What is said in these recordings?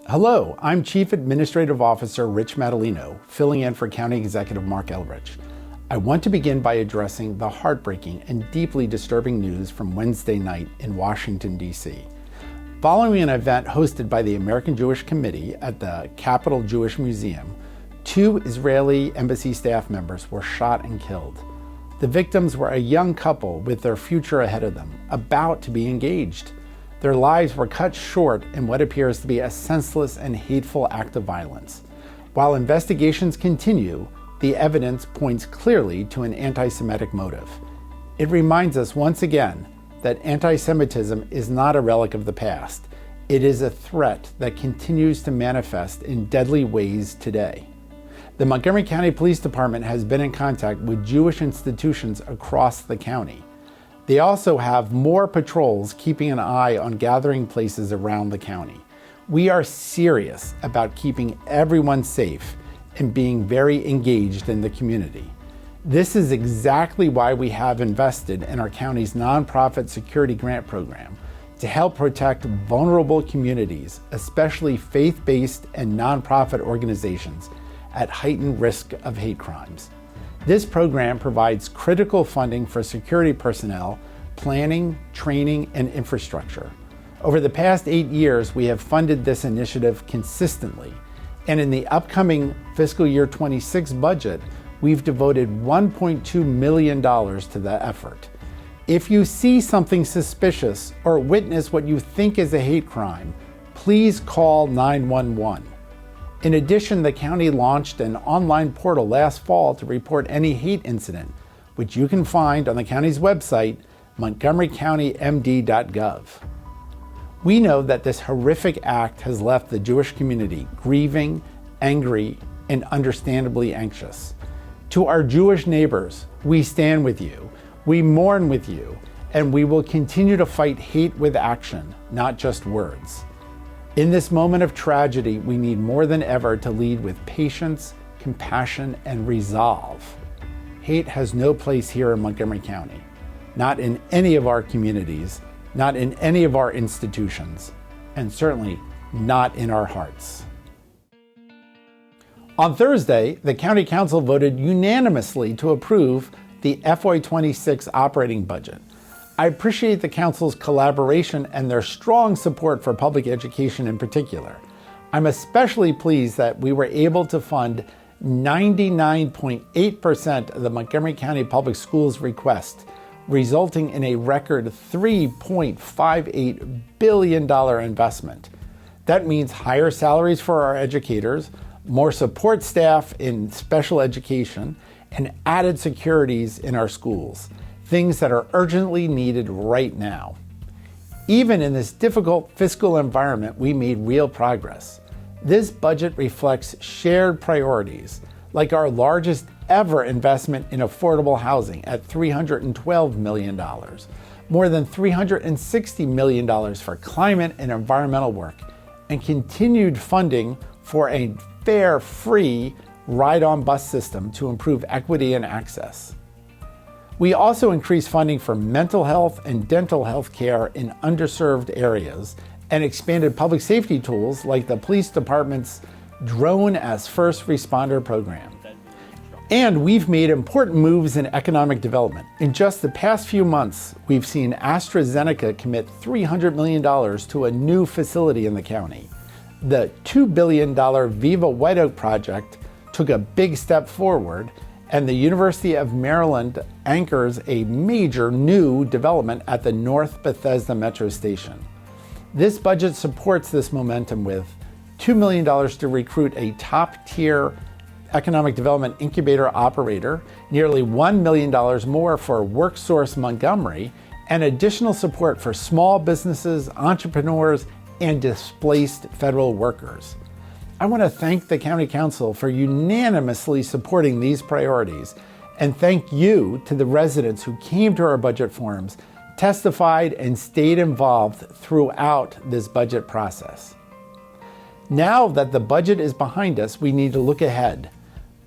Hello, I'm Chief Administrative Officer Rich Madalino, filling in for County Executive Mark Elrich. I want to begin by addressing the heartbreaking and deeply disturbing news from Wednesday night in Washington, D.C. Following an event hosted by the American Jewish Committee at the Capitol Jewish Museum, 2 Israeli embassy staff members were shot and killed. The victims were a young couple with their future ahead of them, about to be engaged. Their lives were cut short in what appears to be a senseless and hateful act of violence. While investigations continue, the evidence points clearly to an anti-Semitic motive. It reminds us once again that anti-Semitism is not a relic of the past. It is a threat that continues to manifest in deadly ways today. The Montgomery County Police Department has been in contact with Jewish institutions across the county. They also have more patrols keeping an eye on gathering places around the county. We are serious about keeping everyone safe and being very engaged in the community. This is exactly why we have invested in our county's nonprofit security grant program to help protect vulnerable communities, especially faith-based and nonprofit organizations at heightened risk of hate crimes. This program provides critical funding for security personnel, planning, training, and infrastructure. Over the past 8 years, we have funded this initiative consistently, and in the upcoming fiscal year 26 budget, we've devoted $1.2 million to the effort. If you see something suspicious or witness what you think is a hate crime, please call 911. In addition, the county launched an online portal last fall to report any hate incident, which you can find on the county's website, montgomerycountymd.gov. We know that this horrific act has left the Jewish community grieving, angry, and understandably anxious. To our Jewish neighbors, we stand with you, we mourn with you, and we will continue to fight hate with action, not just words. In this moment of tragedy, we need more than ever to lead with patience, compassion, and resolve. Hate has no place here in Montgomery County, not in any of our communities, not in any of our institutions, and certainly not in our hearts. On Thursday, the County Council voted unanimously to approve the FY26 operating budget. I appreciate the Council's collaboration and their strong support for public education in particular. I'm especially pleased that we were able to fund 99.8% of the Montgomery County Public Schools request, resulting in a record $3.58 billion investment. That means higher salaries for our educators, more support staff in special education, and added securities in our schools, things that are urgently needed right now. Even in this difficult fiscal environment, we made real progress. This budget reflects shared priorities, like our largest ever investment in affordable housing at $312 million, more than $360 million for climate and environmental work, and continued funding for a fare free ride-on bus system to improve equity and access. We also increased funding for mental health and dental health care in underserved areas and expanded public safety tools like the police department's Drone as First Responder program. And we've made important moves in economic development. In just the past few months, we've seen AstraZeneca commit $300 million to a new facility in the county. The $2 billion Viva White Oak project took a big step forward, and the University of Maryland anchors a major new development at the North Bethesda Metro Station. This budget supports this momentum with $2 million to recruit a top-tier economic development incubator operator, nearly $1 million more for WorkSource Montgomery, and additional support for small businesses, entrepreneurs, and displaced federal workers. I want to thank the County Council for unanimously supporting these priorities, and thank you to the residents who came to our budget forums, testified, and stayed involved throughout this budget process. Now that the budget is behind us, we need to look ahead.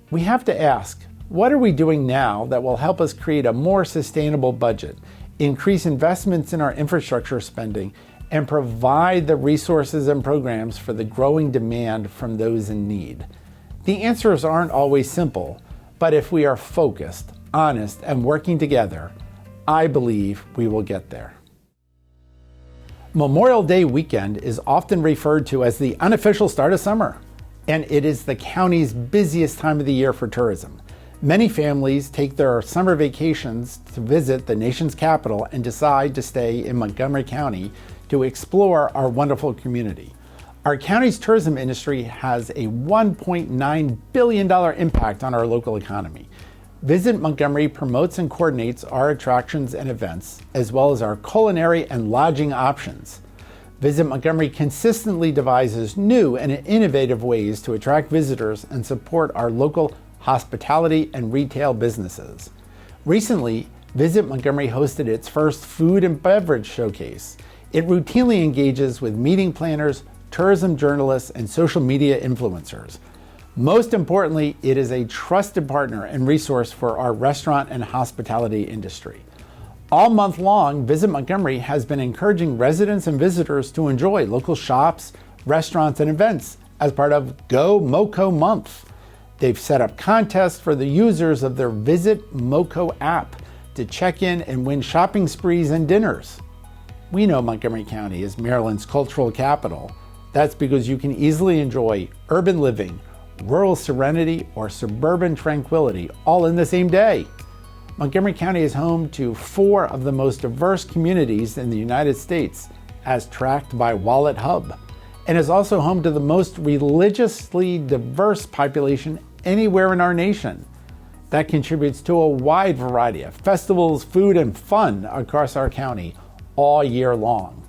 We have to ask, what are we doing now that will help us create a more sustainable budget, increase investments in our infrastructure spending, and provide the resources and programs for the growing demand from those in need? The answers aren't always simple, but if we are focused, honest, and working together, I believe we will get there. Memorial Day weekend is often referred to as the unofficial start of summer, and it is the county's busiest time of the year for tourism. Many families take their summer vacations to visit the nation's capital and decide to stay in Montgomery County to explore our wonderful community. Our county's tourism industry has a $1.9 billion impact on our local economy. Visit Montgomery promotes and coordinates our attractions and events, as well as our culinary and lodging options. Visit Montgomery consistently devises new and innovative ways to attract visitors and support our local hospitality and retail businesses. Recently, Visit Montgomery hosted its first food and beverage showcase. It routinely engages with meeting planners, tourism journalists, and social media influencers. Most importantly, it is a trusted partner and resource for our restaurant and hospitality industry. All month long, Visit Montgomery has been encouraging residents and visitors to enjoy local shops, restaurants, and events as part of Go MoCo Month. They've set up contests for the users of their Visit MoCo app to check in and win shopping sprees and dinners. We know Montgomery County is Maryland's cultural capital. That's because you can easily enjoy urban living, rural serenity, or suburban tranquility all in the same day. Montgomery County is home to 4 of the most diverse communities in the United States, as tracked by WalletHub, and is also home to the most religiously diverse population anywhere in our nation. That contributes to a wide variety of festivals, food, and fun across our county all year long.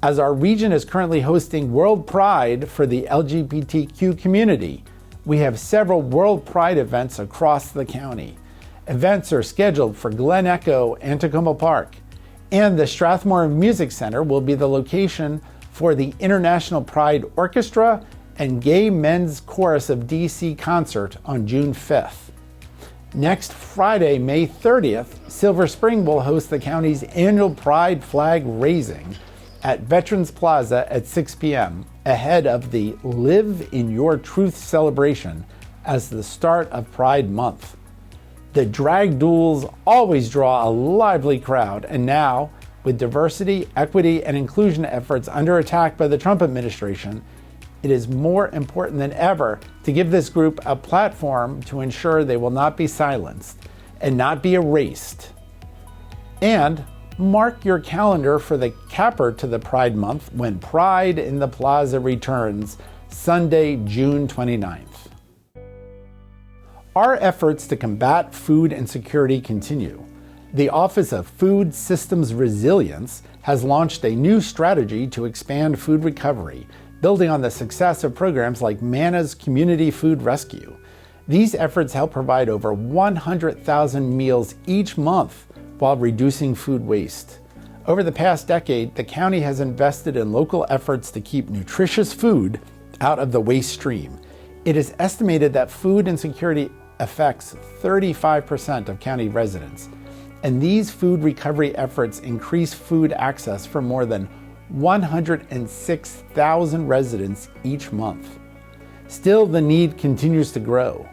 As our region is currently hosting World Pride for the LGBTQ community, we have several World Pride events across the county. Events are scheduled for Glen Echo and Tacoma Park, and the Strathmore Music Center will be the location for the International Pride Orchestra and Gay Men's Chorus of DC concert on June 5th. Next Friday, May 30th, Silver Spring will host the county's annual Pride flag raising at Veterans Plaza at 6 p.m. ahead of the Live in Your Truth celebration as the start of Pride Month. The drag duels always draw a lively crowd, and now, with diversity, equity, and inclusion efforts under attack by the Trump administration, it is more important than ever to give this group a platform to ensure they will not be silenced and not be erased. And mark your calendar for the capper to the Pride Month when Pride in the Plaza returns Sunday, June 29th. Our efforts to combat food insecurity continue. The Office of Food Systems Resilience has launched a new strategy to expand food recovery, building on the success of programs like Manna's Community Food Rescue. These efforts help provide over 100,000 meals each month while reducing food waste. Over the past decade, the county has invested in local efforts to keep nutritious food out of the waste stream. It is estimated that food insecurity affects 35% of county residents, and these food recovery efforts increase food access for more than 106,000 residents each month. Still, the need continues to grow.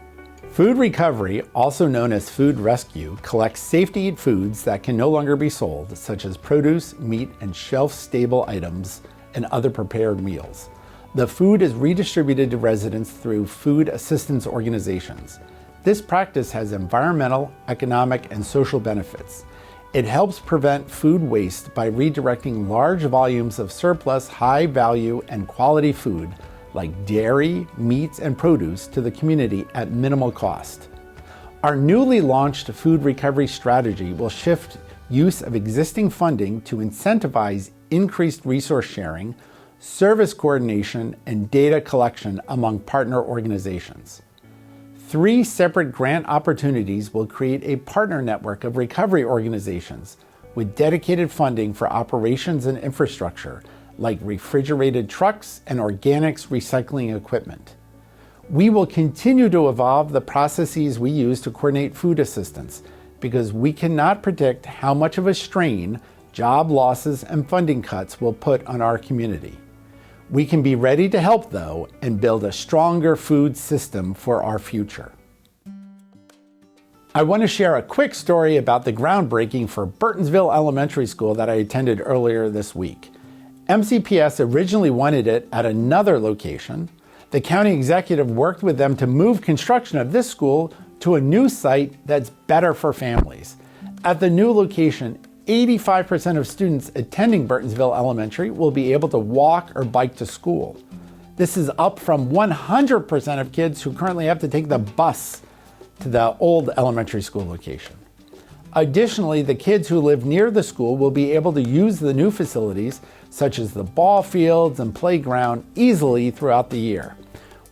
Food recovery, also known as food rescue, collects safe-to-eat foods that can no longer be sold, such as produce, meat, and shelf-stable items and other prepared meals. The food is redistributed to residents through food assistance organizations. This practice has environmental, economic, and social benefits. It helps prevent food waste by redirecting large volumes of surplus, high-value, and quality food like dairy, meats, and produce to the community at minimal cost. Our newly launched food recovery strategy will shift use of existing funding to incentivize increased resource sharing, service coordination, and data collection among partner organizations. 3 separate grant opportunities will create a partner network of recovery organizations with dedicated funding for operations and infrastructure like refrigerated trucks and organics recycling equipment. We will continue to evolve the processes we use to coordinate food assistance because we cannot predict how much of a strain job losses and funding cuts will put on our community. We can be ready to help, though, and build a stronger food system for our future. I want to share a quick story about the groundbreaking for Burtonsville Elementary School that I attended earlier this week. MCPS originally wanted it at another location. The county executive worked with them to move construction of this school to a new site that's better for families. At the new location, 85% of students attending Burtonsville Elementary will be able to walk or bike to school. This is up from 100% of kids who currently have to take the bus to the old elementary school location. Additionally, the kids who live near the school will be able to use the new facilities, such as the ball fields and playground, easily throughout the year.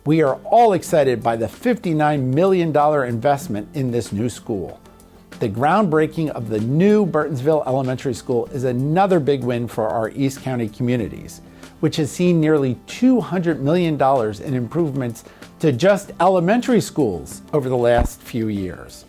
We are all excited by the $59 million investment in this new school. The groundbreaking of the new Burtonsville Elementary School is another big win for our East County communities, which has seen nearly $200 million in improvements to just elementary schools over the last few years.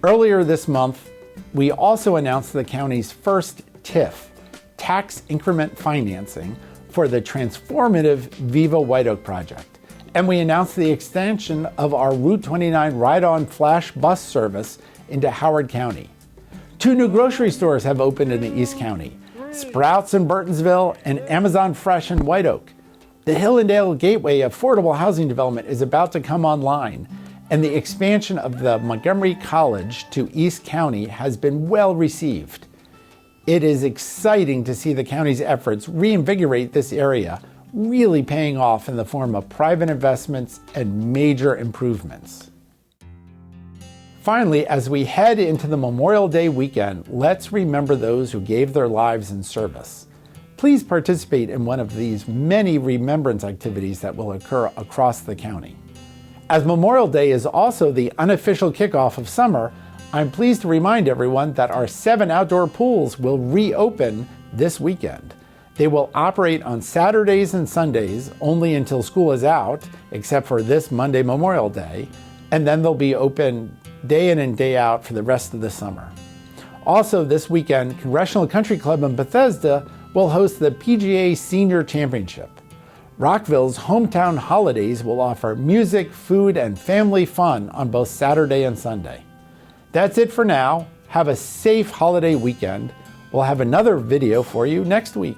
Earlier this month, we also announced the county's first TIF, tax increment financing, for the transformative Viva White Oak project. And we announced the extension of our Route 29 Ride-On Flash bus service into Howard County. 2 new grocery stores have opened in the East County, Sprouts in Burtonsville and Amazon Fresh in White Oak. The Hillendale Gateway affordable housing development is about to come online, and the expansion of the Montgomery College to East County has been well received. It is exciting to see the county's efforts reinvigorate this area, really paying off in the form of private investments and major improvements. Finally, as we head into the Memorial Day weekend, let's remember those who gave their lives in service. Please participate in one of these many remembrance activities that will occur across the county. As Memorial Day is also the unofficial kickoff of summer, I'm pleased to remind everyone that our 7 outdoor pools will reopen this weekend. They will operate on Saturdays and Sundays only until school is out, except for this Monday, Memorial Day, and then they'll be open day in and day out for the rest of the summer. Also this weekend, Congressional Country Club in Bethesda will host the PGA Senior Championship. Rockville's Hometown Holidays will offer music, food, and family fun on both Saturday and Sunday. That's it for now. Have a safe holiday weekend. We'll have another video for you next week.